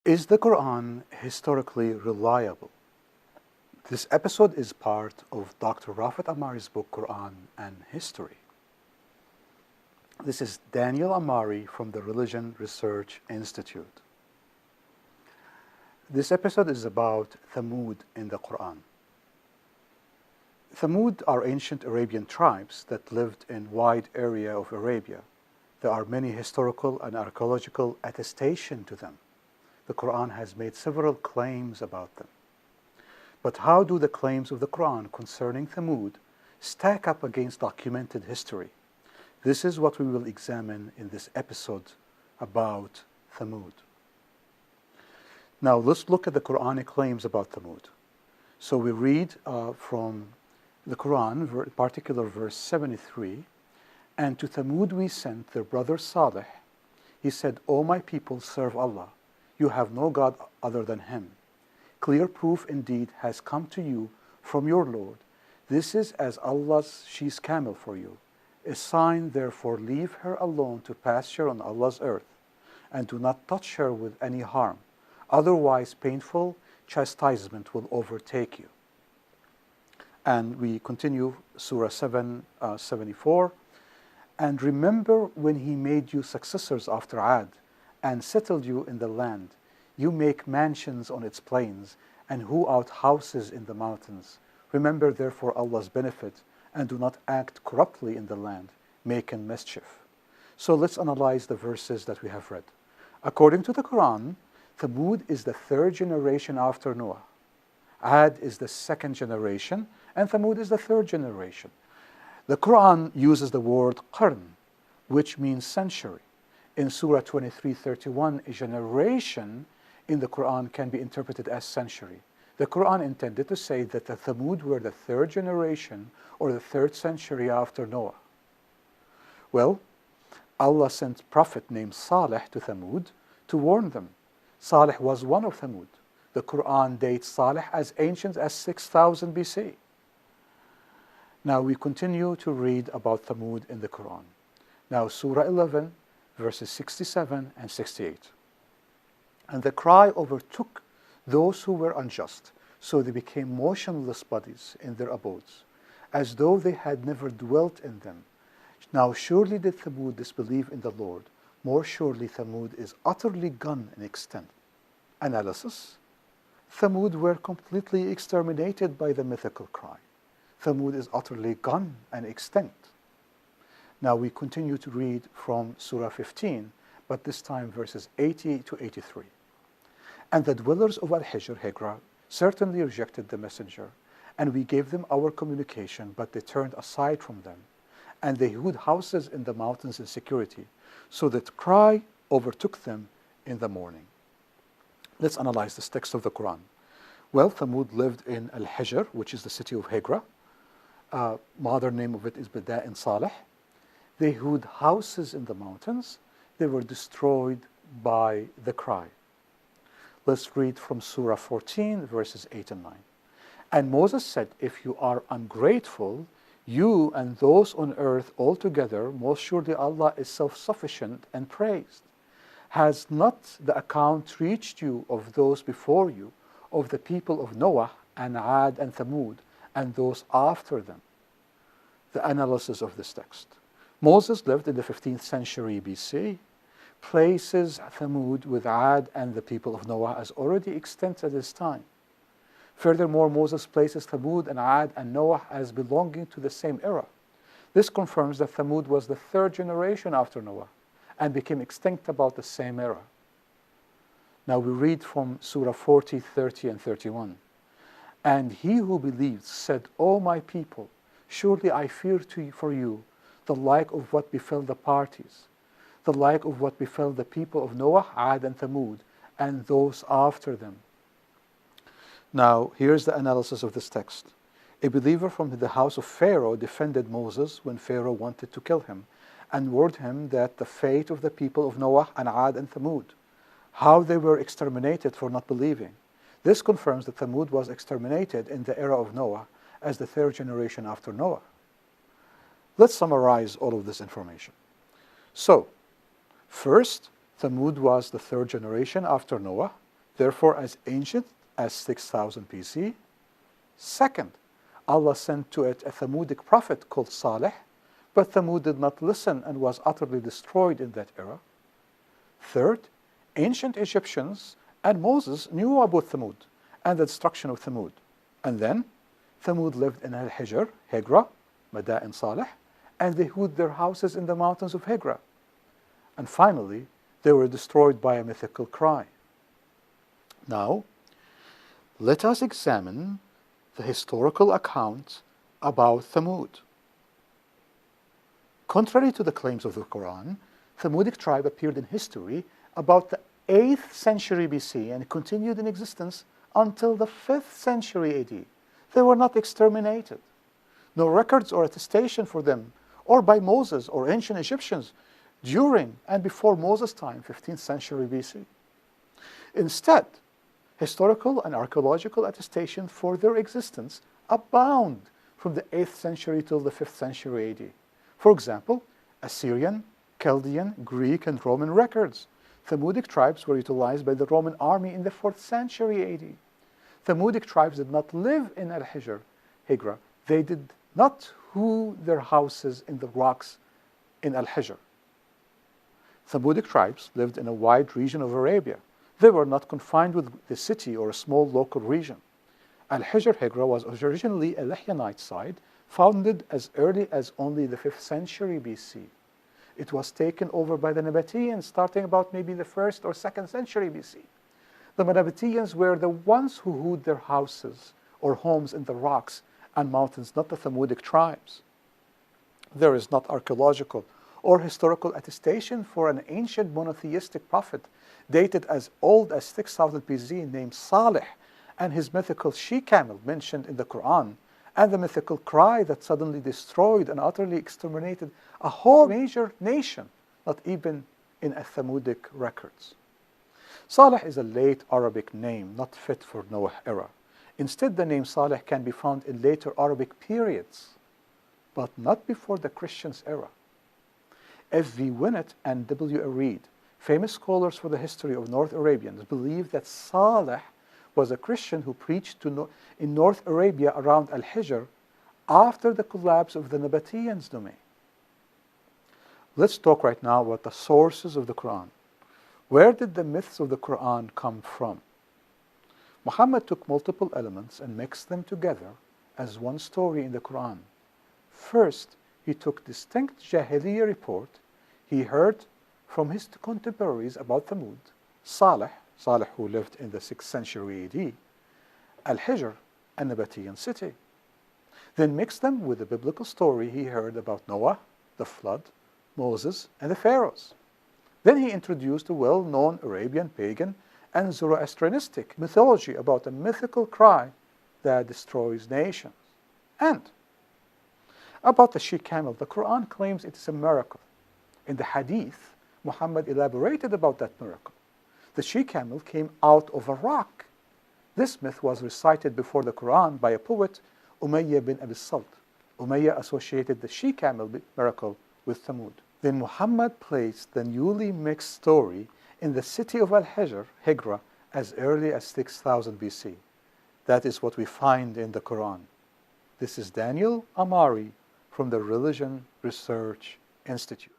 Is the Quran historically reliable? This episode is part of Dr. Rafat Amari's book, Quran and History. This is Daniel Amari from the Religion Research Institute. This episode is about Thamud in the Quran. Thamud are ancient Arabian tribes that lived in wide area of Arabia. There are many historical and archaeological attestation to them. The Quran has made several claims about them. But how do the claims of the Quran concerning Thamud stack up against documented history? This is what we will examine in this episode about Thamud. Now let's look at the Quranic claims about Thamud. So we read from the Quran, in particular verse 73, "And to Thamud we sent their brother Salih. He said, O my people, serve Allah. You have no God other than Him. Clear proof indeed has come to you from your Lord. This is as Allah's she's camel for you. A sign, therefore, leave her alone to pasture on Allah's earth, and do not touch her with any harm. Otherwise, painful chastisement will overtake you." And we continue Surah 74. "And remember when He made you successors after Ad, and settled you in the land. You make mansions on its plains, and hew out houses in the mountains. Remember therefore Allah's benefit, and do not act corruptly in the land, making mischief." So let's analyze the verses that we have read. According to the Quran, Thamud is the third generation after Noah. Ad is the second generation, and Thamud is the third generation. The Quran uses the word qarn, which means century. In Surah 23:31, a generation in the Quran can be interpreted as century. The Quran intended to say that the Thamud were the third generation or the third century after Noah. Well, Allah sent prophet named Salih to Thamud to warn them. Salih was one of Thamud. The Quran dates Salih as ancient as 6000 BC. Now we continue to read about Thamud in the Quran. Now Surah 11, verses 67 and 68. "And the cry overtook those who were unjust, so they became motionless bodies in their abodes, as though they had never dwelt in them. Now surely did Thamud disbelieve in the Lord. More surely Thamud is utterly gone in extent." Analysis: Thamud were completely exterminated by the mythical cry. Thamud is utterly gone and extinct. Now we continue to read from Surah 15, but this time verses 80 to 83. "And the dwellers of Al-Hijr, Hijra, certainly rejected the messenger, and we gave them our communication, but they turned aside from them. And they hewed houses in the mountains in security, so that cry overtook them in the morning." Let's analyze this text of the Quran. Well, Thamud lived in Al-Hijr, which is the city of Hijra. Modern name of it is Bada in Salih. They hewed houses in the mountains. They were destroyed by the cry. Let's read from Surah 14, verses 8 and 9. "And Moses said, If you are ungrateful, you and those on earth altogether, most surely Allah is self-sufficient and praised. Has not the account reached you of those before you, of the people of Noah and Ad and Thamud, and those after them?" The analysis of this text. Moses lived in the 15th century BC, places Thamud with Ad and the people of Noah as already extinct at this time. Furthermore, Moses places Thamud and Ad and Noah as belonging to the same era. This confirms that Thamud was the third generation after Noah and became extinct about the same era. Now we read from Surah 40, 30, and 31. "And he who believed said, O my people, surely I fear for you the like of what befell the parties, the like of what befell the people of Noah, Ad, and Thamud, and those after them." Now, here's the analysis of this text. A believer from the house of Pharaoh defended Moses when Pharaoh wanted to kill him, and warned him that the fate of the people of Noah and Ad and Thamud, how they were exterminated for not believing. This confirms that Thamud was exterminated in the era of Noah as the third generation after Noah. Let's summarize all of this information. So, first, Thamud was the third generation after Noah, therefore as ancient as 6000 BC. Second, Allah sent to it a Thamudic prophet called Salih, but Thamud did not listen and was utterly destroyed in that era. Third, ancient Egyptians and Moses knew about Thamud and the destruction of Thamud. And then, Thamud lived in Al-Hijr, Hijra, Mada'in Salih, and they hid their houses in the mountains of Hijra. And finally, they were destroyed by a mythical cry. Now, let us examine the historical account about Thamud. Contrary to the claims of the Quran, Thamudic tribe appeared in history about the 8th century BC and continued in existence until the 5th century AD. They were not exterminated. No records or attestation for them, or by Moses or ancient Egyptians during and before Moses' time, 15th century BC. Instead, historical and archaeological attestation for their existence abound from the 8th century till the 5th century AD. For example, Assyrian, Chaldean, Greek, and Roman records. Thamudic tribes were utilized by the Roman army in the 4th century AD. Thamudic tribes did not live in Al-Hijr, Hijra. They did not hew their houses in the rocks in Al-Hijr. Thamudic tribes lived in a wide region of Arabia. They were not confined with the city or a small local region. Al-Hijr Hijra was originally a Lihyanite site, founded as early as only the 5th century BC. It was taken over by the Nabateans starting about maybe the 1st or 2nd century BC. The Nabateans were the ones who hewed their houses or homes in the rocks and mountains, not the Thamudic tribes. There is not archaeological or historical attestation for an ancient monotheistic prophet dated as old as 6000 BC named Salih and his mythical she-camel mentioned in the Quran, and the mythical cry that suddenly destroyed and utterly exterminated a whole major nation, not even in Thamudic records. Salih is a late Arabic name, not fit for Noah era. Instead, the name Salih can be found in later Arabic periods, but not before the Christians' era. F.V. Winnett and W. A. Reed, famous scholars for the history of North Arabians, believe that Salih was a Christian who preached in North Arabia around Al-Hijr after the collapse of the Nabateans' domain. Let's talk right now about the sources of the Quran. Where did the myths of the Quran come from? Muhammad took multiple elements and mixed them together as one story in the Quran. First, he took distinct Jahiliyyah report he heard from his contemporaries about Thamud, Salih who lived in the 6th century AD, Al-Hijr, a Nabatean city. Then mixed them with the biblical story he heard about Noah, the flood, Moses, and the pharaohs. Then he introduced a well-known Arabian pagan and Zoroastrianistic mythology about a mythical cry that destroys nations. And about the she-camel, the Quran claims it is a miracle. In the Hadith, Muhammad elaborated about that miracle. The she-camel came out of a rock. This myth was recited before the Quran by a poet, Umayyah bin Abi Salt. Umayyah associated the she-camel miracle with Thamud. Then Muhammad placed the newly mixed story in the city of Al-Hijr, Hijra, as early as 6000 BC. That is what we find in the Quran. This is Daniel Amari from the Religion Research Institute.